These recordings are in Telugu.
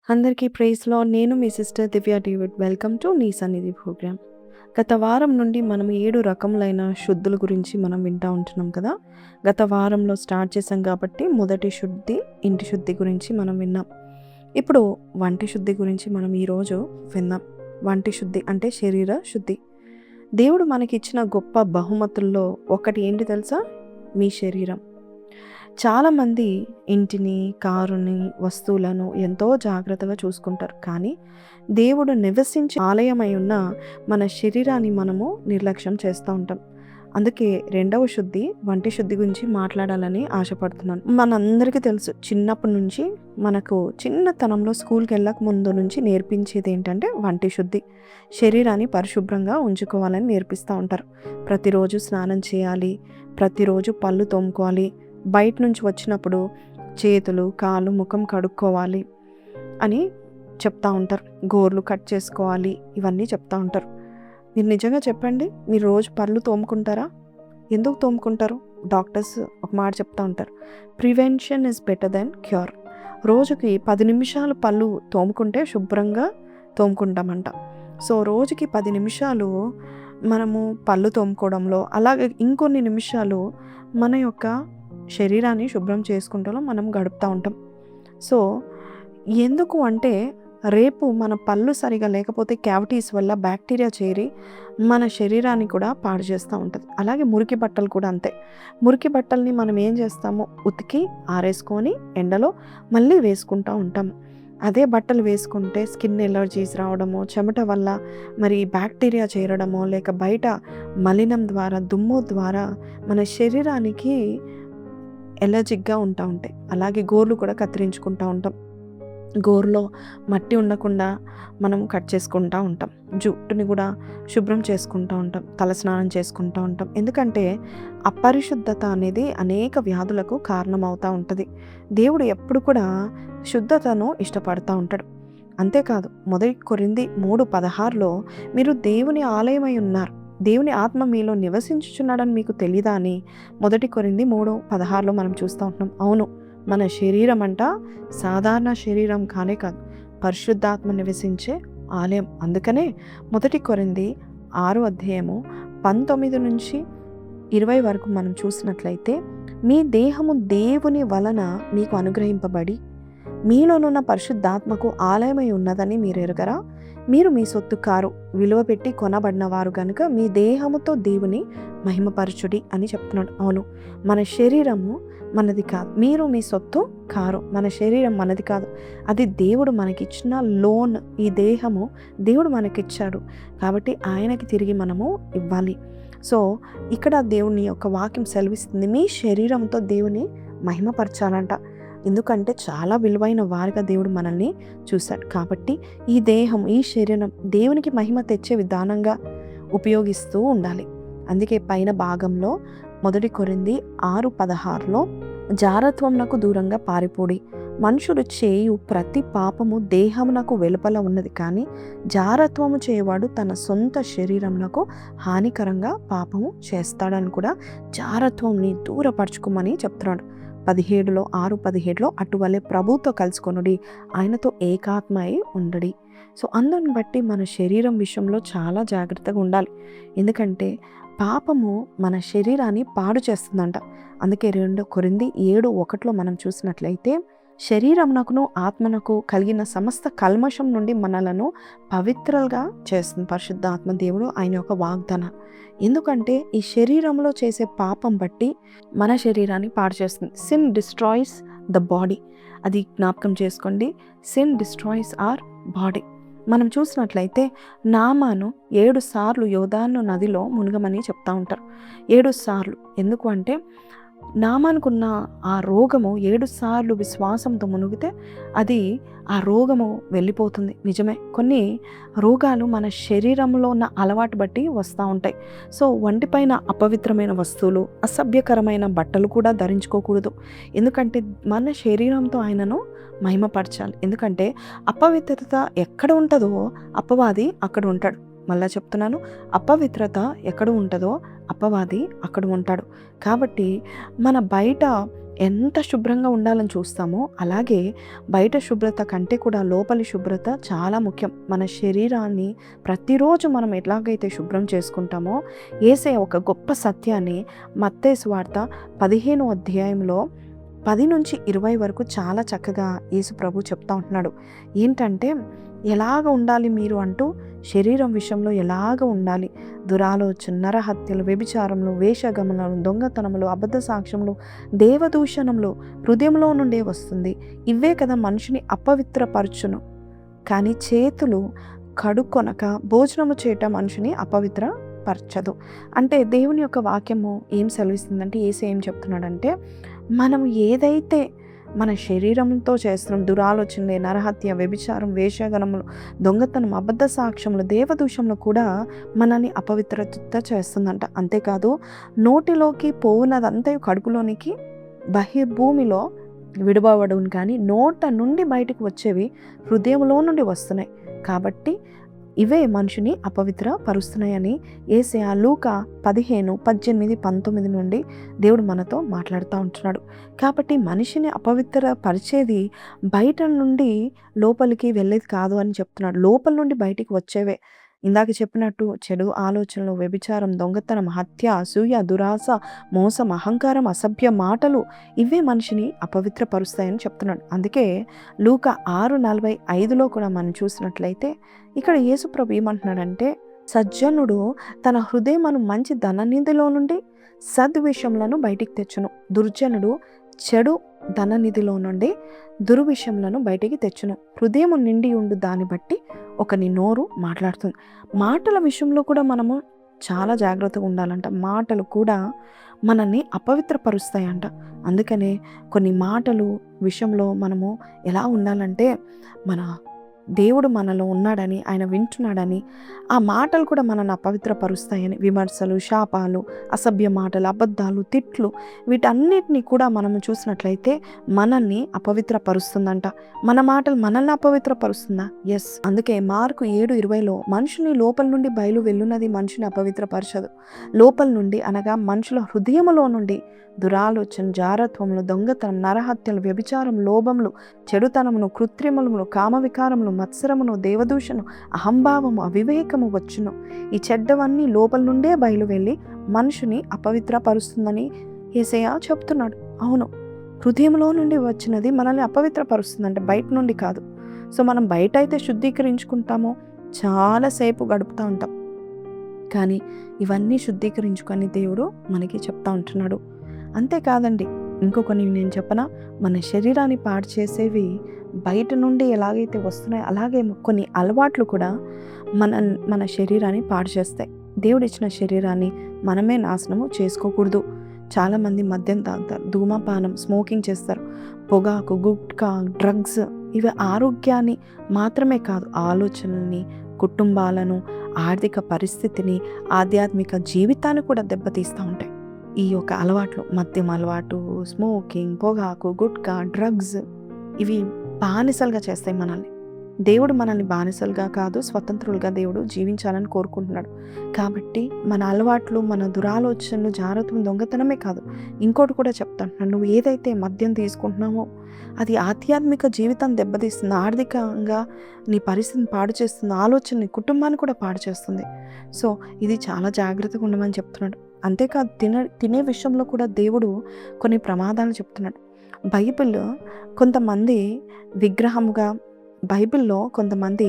అందరికీ ప్రైజ్‌లో నేను మీ sister Divya David. Welcome to నీ సన్నిధి ప్రోగ్రామ్. గత వారం నుండి మనం 7 రకములైన శుద్ధుల గురించి మనం వింటా ఉంటున్నాం కదా! గత వారంలో స్టార్ట్ చేశాం కాబట్టి మొదటి శుద్ధి, ఇంటి శుద్ధి గురించి మనం విన్నాం. ఇప్పుడు వంటి శుద్ధి గురించి మనం ఈరోజు విందాం. వంటి శుద్ధి అంటే శరీర శుద్ధి. దేవుడు మనకిచ్చిన గొప్ప బహుమతుల్లో ఒకటి ఏంటి తెలుసా? మీ శరీరం. చాలామంది ఇంటిని, కారుని, వస్తువులను ఎంతో జాగ్రత్తగా చూసుకుంటారు. కానీ దేవుడు నివసించే ఆలయమై ఉన్న మన శరీరాన్ని మనము నిర్లక్ష్యం చేస్తూ ఉంటాం. అందుకే రెండవ శుద్ధి, వంటి శుద్ధి గురించి మాట్లాడాలని ఆశపడుతున్నాను. మనందరికీ తెలుసు, చిన్నప్పటి నుంచి మనకు చిన్నతనంలో స్కూల్కి వెళ్ళక ముందు నుంచి నేర్పించేది ఏంటంటే వంటి శుద్ధి. శరీరాన్ని పరిశుభ్రంగా ఉంచుకోవాలని నేర్పిస్తూ ఉంటారు. ప్రతిరోజు స్నానం చేయాలి, ప్రతిరోజు పళ్ళు తోముకోవాలి, బయట నుంచి వచ్చినప్పుడు చేతులు, కాళ్ళు, ముఖం కడుక్కోవాలి అని చెప్తా ఉంటారు. గోర్లు కట్ చేసుకోవాలి, ఇవన్నీ చెప్తా ఉంటారు. మీరు నిజంగా చెప్పండి, మీరు రోజు పళ్ళు తోముకుంటారా? ఎందుకు తోముకుంటారు? డాక్టర్స్ ఒక మాట చెప్తా ఉంటారు, prevention is better than cure. రోజుకి 10 నిమిషాలు పళ్ళు తోముకుంటే శుభ్రంగా తోముకుంటామంట. సో రోజుకి 10 నిమిషాలు మనము పళ్ళు తోముకోవడంలో, అలాగే ఇంకొన్ని నిమిషాలు మన యొక్క శరీరాన్ని శుభ్రం చేసుకుంటూ మనం గడుపుతూ ఉంటాం. సో ఎందుకు అంటే, రేపు మన పళ్ళు సరిగా లేకపోతే క్యావిటీస్ వల్ల బ్యాక్టీరియా చేరి మన శరీరాన్ని కూడా పాడు చేస్తూ ఉంటుంది. అలాగే మురికి బట్టలు కూడా అంతే. మురికి బట్టల్ని మనం ఏం చేస్తామో ఉతికి ఆరేసుకొని ఎండలో మళ్ళీ వేసుకుంటూ ఉంటాం. అదే బట్టలు వేసుకుంటే స్కిన్ ఎలర్జీస్ రావడమో, చెమట వల్ల మరి బ్యాక్టీరియా చేరడమో, లేక బయట మలినం ద్వారా, దుమ్ము ద్వారా మన శరీరానికి ఎలర్జిక్గా ఉంటాయి. అలాగే గోర్లు కూడా కత్తిరించుకుంటూ ఉంటాం. గోరులో మట్టి ఉండకుండా మనం కట్ చేసుకుంటూ ఉంటాం. జుట్టుని కూడా శుభ్రం చేసుకుంటూ ఉంటాం, తలస్నానం చేసుకుంటూ ఉంటాం. ఎందుకంటే అపరిశుద్ధత అనేది అనేక వ్యాధులకు కారణమవుతూ ఉంటుంది. దేవుడు ఎప్పుడు కూడా శుద్ధతను ఇష్టపడుతూ ఉంటాడు. అంతేకాదు, మొదటి కొరింథీ 3:16లో మీరు దేవుని ఆలయమై ఉన్నారు, దేవుని ఆత్మ మీలో నివసించుచున్నాడని మీకు తెలీదా అని మొదటి కొరింథీ 3:16లో మనం చూస్తూ ఉంటున్నాం. అవును, మన శరీరం అంట సాధారణ శరీరం కానే కాదు, పరిశుద్ధాత్మ నివసించే ఆలయం. అందుకనే మొదటి కొరింథీ 6:19-20 వరకు మనం చూసినట్లయితే, మీ దేహము దేవుని వలన మీకు అనుగ్రహింపబడి మీలోనున్న పరిశుద్ధాత్మకు ఆలయమై ఉన్నదని మీరు ఎరుగరా? మీరు మీ సొత్తు కారు, విలువ పెట్టి కొనబడిన వారు కనుక మీ దేహముతో దేవుని మహిమపరచుడి అని చెప్తున్నాడు. అవును, మన శరీరము మనది కాదు. మీరు మీ సొత్తు కారు, మన శరీరం మనది కాదు. అది దేవుడు మనకిచ్చిన లోన్. ఈ దేహము దేవుడు మనకిచ్చాడు కాబట్టి ఆయనకి తిరిగి మనము ఇవ్వాలి. సో ఇక్కడ దేవుని యొక్క వాక్యం సెలవిస్తుంది, మీ శరీరంతో దేవుని మహిమపరచాలంట. ఎందుకంటే చాలా విలువైన వారిగా దేవుడు మనల్ని చూశాడు. కాబట్టి ఈ దేహం, ఈ శరీరం దేవునికి మహిమ తెచ్చే విధానంగా ఉపయోగిస్తూ ఉండాలి. అందుకే పైన భాగంలో మొదటి కొరింథీ 6:16లో, జారత్వమునకు దూరంగా పారిపోడి, మనుషులు చేయు ప్రతి పాపము దేహమునకు వెలుపల ఉన్నది, కానీ జారత్వము చేయవాడు తన సొంత శరీరమునకు హానికరంగా పాపము చేస్తాడని కూడా జారత్వంని దూరపరచుకోమని చెప్తున్నాడు. 6:17లో అటువలే ప్రభుతో కలుసుకొనుడి, ఆయనతో ఏకాత్మ అయి ఉండడి. సో అందుని బట్టి మన శరీరం విషయంలో చాలా జాగ్రత్తగా ఉండాలి. ఎందుకంటే పాపము మన శరీరాన్ని పాడు చేస్తుందంట. అందుకే 2 కొరింథీ 7:1లో మనం చూసినట్లయితే, శరీరమునకును ఆత్మనకు కలిగిన సమస్త కల్మషం నుండి మనలను పవిత్రలుగా చేస్తుంది పరిశుద్ధాత్మ దేవుడు, ఆయన యొక్క వాగ్దానం. ఎందుకంటే ఈ శరీరంలో చేసే పాపం బట్టి మన శరీరాన్ని పాడు చేస్తుంది. సిన్ డిస్ట్రాయిస్ ద బాడీ, అది జ్ఞాపకం చేసుకోండి. Sin destroys our body. మనం చూసినట్లయితే నామాను 7 సార్లు యోర్దాను నదిలో మునగమని చెప్తా ఉంటారు. 7 సార్లు. ఎందుకు అంటే నామానుకున్న ఆ రోగము 7 సార్లు విశ్వాసంతో మునిగితే అది ఆ రోగము వెళ్ళిపోతుంది. నిజమే, కొన్ని రోగాలు మన శరీరంలో ఉన్న అలవాటు బట్టి వస్తూ ఉంటాయి. సో ఒంటిపైన అపవిత్రమైన వస్తువులు, అసభ్యకరమైన బట్టలు కూడా ధరించుకోకూడదు. ఎందుకంటే మన శరీరంతో ఆయనను మహిమపరచాలి. ఎందుకంటే అపవిత్రత ఎక్కడ ఉంటుందో అపవాది అక్కడ ఉంటాడు. మళ్ళా చెప్తున్నాను, అపవిత్రత ఎక్కడ ఉంటుందో అపవాది అక్కడ ఉంటాడు. కాబట్టి మన బయట ఎంత శుభ్రంగా ఉండాలని చూస్తామో అలాగే బయట శుభ్రత కంటే కూడా లోపలి శుభ్రత చాలా ముఖ్యం. మన శరీరాన్ని ప్రతిరోజు మనం ఎలాగైతే శుభ్రం చేసుకుంటామో యేసయ్య ఒక గొప్ప సత్యాన్ని మత్తయి సువార్త 15వ అధ్యాయంలో 10-20 వరకు చాలా చక్కగా యేసు ప్రభు చెప్తా ఉంటున్నాడు. ఏంటంటే ఎలాగ ఉండాలి మీరు అంటూ, శరీరం విషయంలో ఎలాగ ఉండాలి, దురాలోచన, నరహత్యలు, వ్యభిచారములు, వేషగమనాలు, దొంగతనములు, అబద్ధ సాక్ష్యములు, దేవదూషణములు హృదయంలో నుండే వస్తుంది. ఇవే కదా మనిషిని అపవిత్రపరచును. కానీ చేతులు కడుక్కొనక భోజనము చేయటం మనిషిని అపవిత్రపరచదు. అంటే దేవుని యొక్క వాక్యము ఏం సెలవిస్తుందంటే, యేసయ్య ఏం చెప్తున్నాడంటే, మనం ఏదైతే మన శరీరంతో చేస్తున్నాం, దురాలోచనలే, నరహత్య, వ్యభిచారం, వేషగణములు, దొంగతనం, అబద్ధ సాక్ష్యములు, దేవదూషణలు కూడా మనల్ని అపవిత్రత చేస్తుందంట. అంతేకాదు నోటిలోకి పోవునదంతా కడుపులోనికి బహిర్భూమిలో విడవబడును, కానీ నోట నుండి బయటకు వచ్చేవి హృదయంలో నుండి వస్తున్నాయి. కాబట్టి ఇవే మనిషిని అపవిత్ర పరుస్తున్నాయని యేసయ్య లూకా 15:18-19 నుండి దేవుడు మనతో మాట్లాడుతూ ఉంటున్నాడు. కాబట్టి మనిషిని అపవిత్ర పరిచేది బయట నుండి లోపలికి వెళ్ళేది కాదు అని చెప్తున్నాడు. లోపల నుండి బయటికి వచ్చేవే. ఇందాక చెప్పినట్టు చెడు ఆలోచనలు, వ్యభిచారం, దొంగతనం, హత్య, అసూయ, దురాశ, మోసం, అహంకారం, అసభ్య మాటలు ఇవే మనిషిని అపవిత్రపరుస్తాయని చెప్తున్నాడు. అందుకే లూకా 6:45లో కూడా మనం చూసినట్లయితే ఇక్కడ యేసుప్రభు ఏమంటున్నాడంటే, సజ్జనుడు తన హృదయమును మంచి ధననిధిలో నుండి సద్విషయములను బయటికి తెచ్చును, దుర్జనుడు చెడు ధననిధిలో నుండి దుర్విషయములను బయటికి తెచ్చును. హృదయము నిండి ఉండు దాన్ని బట్టి ఒకని నోరు మాట్లాడుతుంది. మాటల విషయంలో కూడా మనము చాలా జాగ్రత్తగా ఉండాలంట. మాటలు కూడా మనల్ని అపవిత్రపరుస్తాయంట. అందుకనే కొన్ని మాటలు విషయంలో మనము ఎలా ఉండాలంటే, మన దేవుడు మనలో ఉన్నాడని, ఆయన వింటున్నాడని, ఆ మాటలు కూడా మనల్ని అపవిత్రపరుస్తాయని, విమర్శలు, శాపాలు, అసభ్య మాటలు, అబద్ధాలు, తిట్లు, వీటన్నిటిని కూడా మనము చూసినట్లయితే మనల్ని అపవిత్రపరుస్తుందంట. మన మాటలు మనల్ని అపవిత్రపరుస్తుందా? ఎస్. అందుకే మార్కు 7:20లో మనుషుని లోపల నుండి బయలు వెళ్ళున్నది మనిషిని అపవిత్రపరచదు. లోపల నుండి అనగా మనుషుల హృదయములో నుండి దురాలోచన, జారత్వములు, దొంగతనం, నరహత్యలు, వ్యభిచారం, లోభములు, చెడుతనమును, కృత్రిమములు, కామవికారములు, మత్సరమును, దేవదూషణను, అహంభావము, అవివేకము వచ్చును. ఈ చెడ్డవన్నీ లోపల నుండే బయలు వెళ్ళి మనుషుని అపవిత్రపరుస్తుందని యేసయ్య చెప్తున్నాడు. అవును, హృదయంలో నుండి వచ్చినది మనల్ని అపవిత్రపరుస్తుందంటే బయట నుండి కాదు. సో మనం బయట అయితే శుద్ధీకరించుకుంటామో చాలాసేపు గడుపుతూ ఉంటాం, కానీ ఇవన్నీ శుద్ధీకరించుకొని దేవుడు మనకి చెప్తా ఉంటున్నాడు. అంతేకాదండి, ఇంకొకని నేను చెప్పనా, మన శరీరాన్ని పాడు చేసేవి బయట నుండి ఎలాగైతే వస్తున్నాయో అలాగే కొన్ని అలవాట్లు కూడా మన శరీరాన్ని పాడు చేస్తాయి. దేవుడిచ్చిన శరీరాన్ని మనమే నాశనము చేసుకోకూడదు. చాలామంది మద్యం తాగుతారు, ధూమపానం, స్మోకింగ్ చేస్తారు, పొగాకు, గుట్కా, డ్రగ్స్. ఇవి ఆరోగ్యాన్ని మాత్రమే కాదు, ఆలోచనల్ని, కుటుంబాలను, ఆర్థిక పరిస్థితిని, ఆధ్యాత్మిక జీవితాన్ని కూడా దెబ్బతీస్తూ ఉంటాయి. ఈ యొక్క అలవాట్లు, మద్యం అలవాటు, స్మోకింగ్, పొగాకు, గుట్కా, డ్రగ్స్, ఇవి బానిసలుగా చేస్తాయి మనల్ని. దేవుడు మనల్ని బానిసలుగా కాదు, స్వతంత్రులుగా దేవుడు జీవించాలని కోరుకుంటున్నాడు. కాబట్టి మన అలవాట్లు, మన దురాలోచనలు, జాగ్రత్త, దొంగతనమే కాదు, ఇంకోటి కూడా చెప్తాను. నువ్వు ఏదైతే మద్యం తీసుకుంటున్నావో అది ఆధ్యాత్మిక జీవితాన్ని దెబ్బతీస్తుంది, ఆర్థికంగా నీ పరిస్థితిని పాడు చేస్తుంది, ఆలోచన నీ కుటుంబాన్ని కూడా పాడు చేస్తుంది. సో ఇది చాలా జాగ్రత్తగా ఉండమని చెప్తున్నాడు. అంతేకాదు తినే విషయంలో కూడా దేవుడు కొన్ని ప్రమాదాలు చెప్తున్నాడు. బైబిల్ కొంతమంది విగ్రహంగా, బైబిల్లో కొంతమంది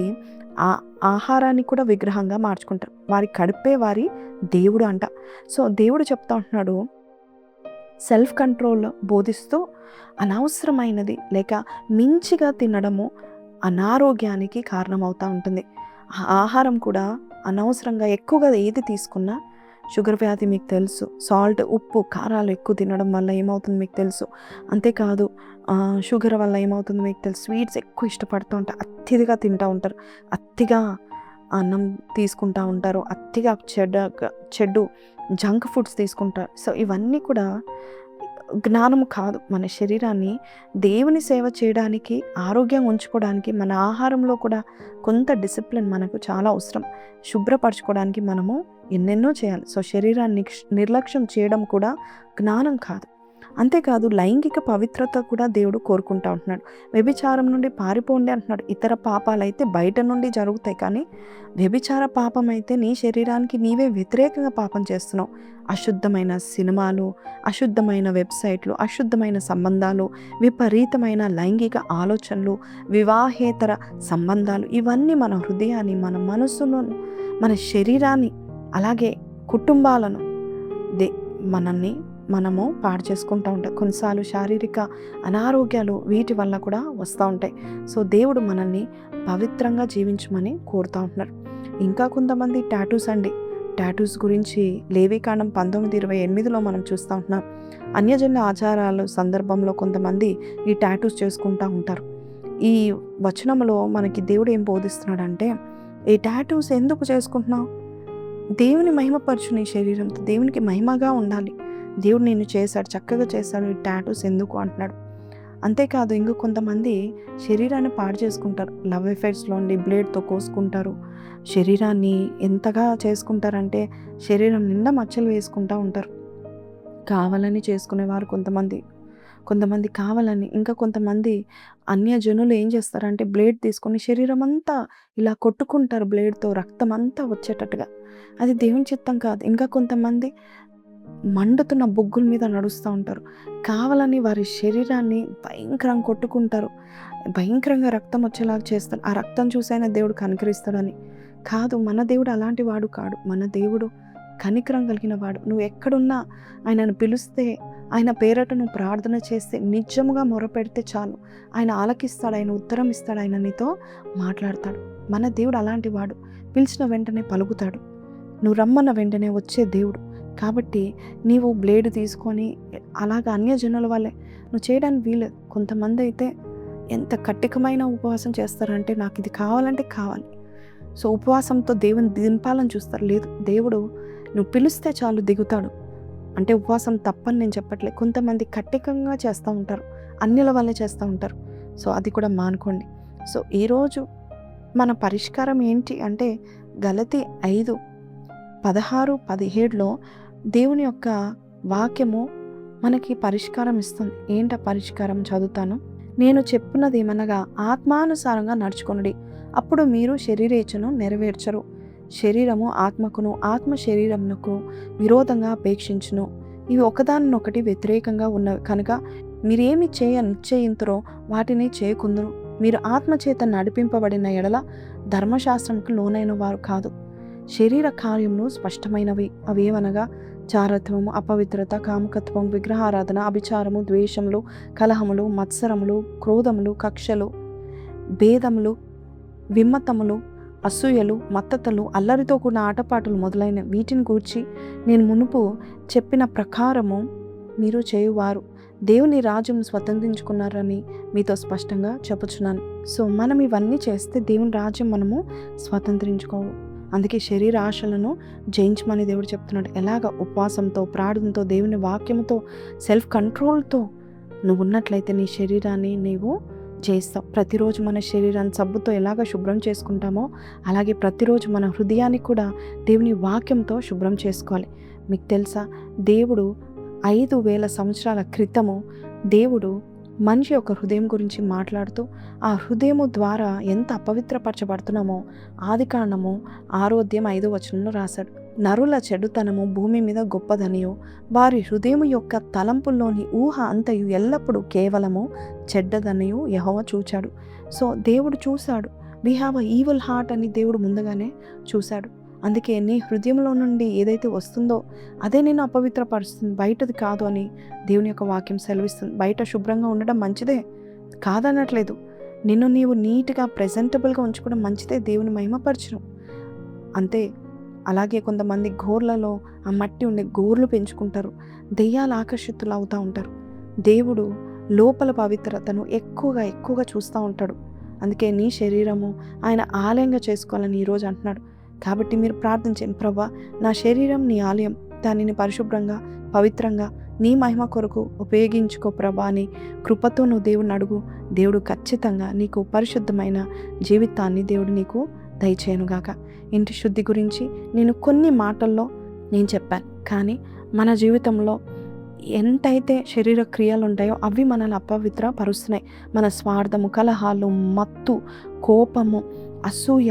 ఆహారాన్ని కూడా విగ్రహంగా మార్చుకుంటారు. వారి కడుపే వారి దేవుడు అంట. సో దేవుడు చెప్తా ఉంటున్నాడు, సెల్ఫ్ కంట్రోల్ బోధిస్తూ అనవసరమైనది లేక మించిగా తినడము అనారోగ్యానికి కారణమవుతూ ఉంటుంది. ఆహారం కూడా అనవసరంగా ఎక్కువగా ఏది తీసుకున్నా షుగర్ వ్యాధి మీకు తెలుసు, సాల్ట్, ఉప్పు, కారాలు ఎక్కువ తినడం వల్ల ఏమవుతుంది మీకు తెలుసు. అంతేకాదు షుగర్ వల్ల ఏమవుతుంది మీకు తెలుసు, స్వీట్స్ ఎక్కువ ఇష్టపడుతూ ఉంటారు, అతిగా తింటూ ఉంటారు, అతిగా అన్నం తీసుకుంటూ ఉంటారు, అతిగా చెడు జంక్ ఫుడ్స్ తీసుకుంటారు. సో ఇవన్నీ కూడా జ్ఞానం కాదు. మన శరీరాన్ని దేవుని సేవ చేయడానికి, ఆరోగ్యంగా ఉంచుకోవడానికి మన ఆహారంలో కూడా కొంత డిసిప్లిన్ మనకు చాలా అవసరం. శుభ్రపరచుకోవడానికి మనము ఎన్నెన్నో చేయాలి. సో శరీరాన్ని నిర్లక్ష్యం చేయడం కూడా జ్ఞానం కాదు. అంతేకాదు లైంగిక పవిత్రత కూడా దేవుడు కోరుకుంటా ఉంటున్నాడు. వ్యభిచారం నుండి పారిపోండి అంటున్నాడు. ఇతర పాపాలైతే బయట నుండి జరుగుతాయి, కానీ వ్యభిచార పాపం అయితే నీ శరీరానికి నీవే వ్యతిరేకంగా పాపం చేస్తున్నావు. అశుద్ధమైన సినిమాలు, అశుద్ధమైన వెబ్సైట్లు, అశుద్ధమైన సంబంధాలు, విపరీతమైన లైంగిక ఆలోచనలు, వివాహేతర సంబంధాలు, ఇవన్నీ మన హృదయాన్ని, మన మనస్సును, మన శరీరాన్ని, అలాగే కుటుంబాలను మనము పాడు చేసుకుంటూ ఉంటాం. కొన్నిసార్లు శారీరక అనారోగ్యాలు వీటి వల్ల కూడా వస్తూ ఉంటాయి. సో దేవుడు మనల్ని పవిత్రంగా జీవించమని కోరుతూ ఉంటున్నారు. ఇంకా కొంతమంది టాటూస్ గురించి లేవీకాండం 19:28 మనం చూస్తూ ఉంటున్నాం. అన్యజన్య ఆచారాల సందర్భంలో కొంతమంది ఈ టాటూస్ చేసుకుంటూ ఉంటారు. ఈ వచనంలో మనకి దేవుడు ఏం బోధిస్తున్నాడంటే, ఈ టాటూస్ ఎందుకు చేసుకుంటున్నావు? దేవుని మహిమపరచు, నీ శరీరంతో దేవునికి మహిమగా ఉండాలి. దేవుడు నిన్ను చేశాడు, చక్కగా చేశాడు, ఈ టాటూస్ ఎందుకు అంటున్నాడు. అంతేకాదు ఇంకో కొంతమంది శరీరాన్ని పాడు చేసుకుంటారు. లవ్ ఎఫైర్స్లో ఉండి బ్లేడ్తో కోసుకుంటారు. శరీరాన్ని ఎంతగా చేసుకుంటారంటే శరీరం నిండా మచ్చలు వేసుకుంటూ ఉంటారు. కావాలని చేసుకునేవారు కొంతమంది కావాలని. ఇంకా కొంతమంది అన్యజనులు ఏం చేస్తారంటే బ్లేడ్ తీసుకొని శరీరం అంతా ఇలా కొట్టుకుంటారు బ్లేడ్తో, రక్తం అంతా వచ్చేటట్టుగా. అది దేవుని చిత్తం కాదు. ఇంకా కొంతమంది మండుతున్న బొగ్గుల మీద నడుస్తూ ఉంటారు. కావాలని వారి శరీరాన్ని భయంకరంగా కొట్టుకుంటారు, భయంకరంగా రక్తం వచ్చేలాగా చేస్తారు. ఆ రక్తం చూసైనా దేవుడు కనికరిస్తాడని కాదు. మన దేవుడు అలాంటి వాడు కాడు. మన దేవుడు కనికరం కలిగిన వాడు. నువ్వు ఎక్కడున్నా ఆయనను పిలిస్తే, ఆయన పేరట నువ్వు ప్రార్థన చేస్తే, నిజముగా మొరపెడితే చాలు, ఆయన ఆలకిస్తాడు, ఆయన ఉత్తరం ఇస్తాడు, ఆయన నీతో మాట్లాడతాడు. మన దేవుడు అలాంటి వాడు. పిలిచిన వెంటనే పలుకుతాడు. నువ్వు రమ్మన్న వెంటనే వచ్చే దేవుడు. కాబట్టి నీవు బ్లేడ్ తీసుకొని అలాగ అన్యజనుల వల్లే నువ్వు చేయడానికి వీలేదు. కొంతమంది అయితే ఎంత కఠినమైన ఉపవాసం చేస్తారంటే, నాకు ఇది కావాలంటే కావాలి. సో ఉపవాసంతో దేవుని దింపాలని చూస్తారు. లేదు, దేవుడు నువ్వు పిలిస్తే చాలు దిగుతాడు. అంటే ఉపవాసం తప్పని నేను చెప్పట్లే. కొంతమంది కఠినంగా చేస్తూ ఉంటారు, అన్యుల వల్లే చేస్తూ ఉంటారు. సో అది కూడా మానుకోండి. సో ఈరోజు మన పరిష్కారం ఏంటి అంటే, గలతీ 5:16-17 దేవుని యొక్క వాక్యము మనకి పరిష్కారం ఇస్తుంది. ఏంట పరిష్కారం? చదువుతాను. నేను చెప్పున్నది ఏమనగా, ఆత్మానుసారంగా నడుచుకొనుడి, అప్పుడు మీరు శరీరేచ్ఛను నెరవేర్చరు. శరీరము ఆత్మకును, ఆత్మ శరీరమునకు విరోధంగా అపేక్షించును. ఇవి ఒకదానినొకటి వ్యతిరేకంగా ఉన్నవి కనుక మీరేమి నిశ్చయింతురో వాటిని చేయకుందురు. మీరు ఆత్మచేత నడిపింపబడిన ఎడల ధర్మశాస్త్రంకు లోనైన వారు కాదు. శరీర కార్యములు స్పష్టమైనవి. అవేవనగా చారత్వము, అపవిత్రత, కామకత్వం, విగ్రహారాధన, అభిచారము, ద్వేషములు, కలహములు, మత్సరములు, క్రోధములు, కక్షలు, భేదములు, విమ్మతములు, అసూయలు, మత్తతలు, అల్లరితో కూడిన ఆటపాటలు మొదలైన వీటిని గూర్చి నేను మునుపు చెప్పిన ప్రకారము మీరు చేయువారు దేవుని రాజ్యం స్వతంత్రించుకున్నారని మీతో స్పష్టంగా చెప్పుచున్నాను. సో మనం ఇవన్నీ చేస్తే దేవుని రాజ్యం మనము స్వతంత్రించుకోము. అందుకే శరీర ఆశలను జయించమని దేవుడు చెప్తున్నాడు. ఎలాగ? ఉపవాసంతో, ప్రార్థనతో, దేవుని వాక్యంతో, సెల్ఫ్ కంట్రోల్తో నువ్వు ఉన్నట్లయితే నీ శరీరాన్ని నీవు చేస్తావు. ప్రతిరోజు మన శరీరాన్ని సబ్బుతో ఎలాగ శుభ్రం చేసుకుంటామో అలాగే ప్రతిరోజు మన హృదయాన్ని కూడా దేవుని వాక్యంతో శుభ్రం చేసుకోవాలి. మీకు తెలుసా, దేవుడు 5,000 సంవత్సరాల క్రితము దేవుడు మనిషి యొక్క హృదయం గురించి మాట్లాడుతూ ఆ హృదయము ద్వారా ఎంత అపవిత్రపరచబడుతున్నామో ఆదికాండము 6:5 రాశాడు. నరుల చెడుతనము భూమి మీద గొప్పదనియో, వారి హృదయము యొక్క తలంపుల్లోని ఊహ అంతయు ఎల్లప్పుడూ కేవలము చెడ్డదనియు యెహోవా చూచాడు. సో దేవుడు చూశాడు. We have a evil heart అని దేవుడు ముందుగానే చూశాడు. అందుకే నీ హృదయంలో నుండి ఏదైతే వస్తుందో అదే నేను అపవిత్రపరుస్తుంది, బయటది కాదు అని దేవుని యొక్క వాక్యం సెలవిస్తుంది. బయట శుభ్రంగా ఉండడం మంచిదే, కాదనట్లేదు. నిన్ను నీవు నీట్గా ప్రెజెంటబుల్గా ఉంచుకోవడం మంచిదే, దేవుని మహిమపరచడం అంతే. అలాగే కొంతమంది గోర్లలో ఆ మట్టి ఉండే గోర్లు పెంచుకుంటారు, దెయ్యాలు ఆకర్షితులు అవుతూ ఉంటారు. దేవుడు లోపల పవిత్రతను ఎక్కువగా చూస్తూ ఉంటాడు. అందుకే నీ శరీరము ఆయన ఆలయంగా చేసుకోవాలని ఈరోజు అంటున్నాడు. కాబట్టి మీరు ప్రార్థించండి, ప్రభువా నా శరీరం నీ ఆలయం, దానిని పరిశుభ్రంగా, పవిత్రంగా, నీ మహిమ కొరకు ఉపయోగించుకో ప్రభా అని కృపతో నువ్వు దేవుడిని అడుగు. దేవుడు ఖచ్చితంగా నీకు పరిశుద్ధమైన జీవితాన్ని దేవుడు నీకు దయచేయనుగాక. ఇంటి శుద్ధి గురించి నేను కొన్ని మాటల్లో నేను చెప్పాను, కానీ మన జీవితంలో ఎంతైతే శరీర క్రియలు ఉంటాయో అవి మనల్ని అపవిత్రపరుస్తున్నాయి. మన స్వార్థము, కలహాలు, మత్తు, కోపము, అసూయ,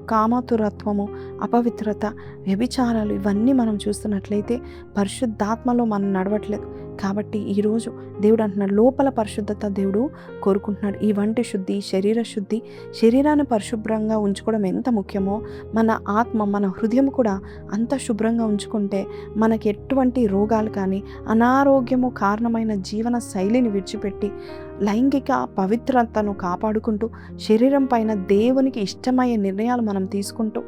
కామతురత్వము, అపవిత్రత, వ్యభిచారాలు ఇవన్నీ మనం చూస్తున్నట్లయితే పరిశుద్ధాత్మలో మనం నడవట్లేదు. కాబట్టి ఈరోజు దేవుడు అంటున్నాడు, లోపల పరిశుద్ధత దేవుడు కోరుకుంటున్నాడు. ఈ వంటి శుద్ధి, శరీర శుద్ధి, శరీరాన్ని పరిశుభ్రంగా ఉంచుకోవడం ఎంత ముఖ్యమో మన ఆత్మ, మన హృదయం కూడా అంత శుభ్రంగా ఉంచుకుంటే మనకి ఎటువంటి రోగాలు కానీ, అనారోగ్యము కారణమైన జీవన శైలిని విడిచిపెట్టి లైంగిక పవిత్రతను కాపాడుకుంటూ శరీరం పైన దేవునికి ఇష్టమయ్యే నిర్ణయాలు మనం తీసుకుంటూ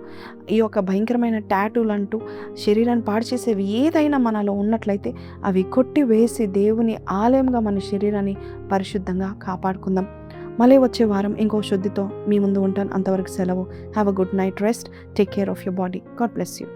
ఈ యొక్క భయంకరమైన టాటూలు అంటూ శరీరాన్ని పాడు చేసేవి ఏదైనా మనలో ఉన్నట్లయితే అవి కొట్టి వేసి దేవుని ఆలయంగా మన శరీరాన్ని పరిశుద్ధంగా కాపాడుకుందాం. మళ్ళీ వచ్చే వారం ఇంకో శుద్ధితో మీ ముందు ఉంటాను. అంతవరకు సెలవు. Have a good night rest. Take care of your body. God bless you.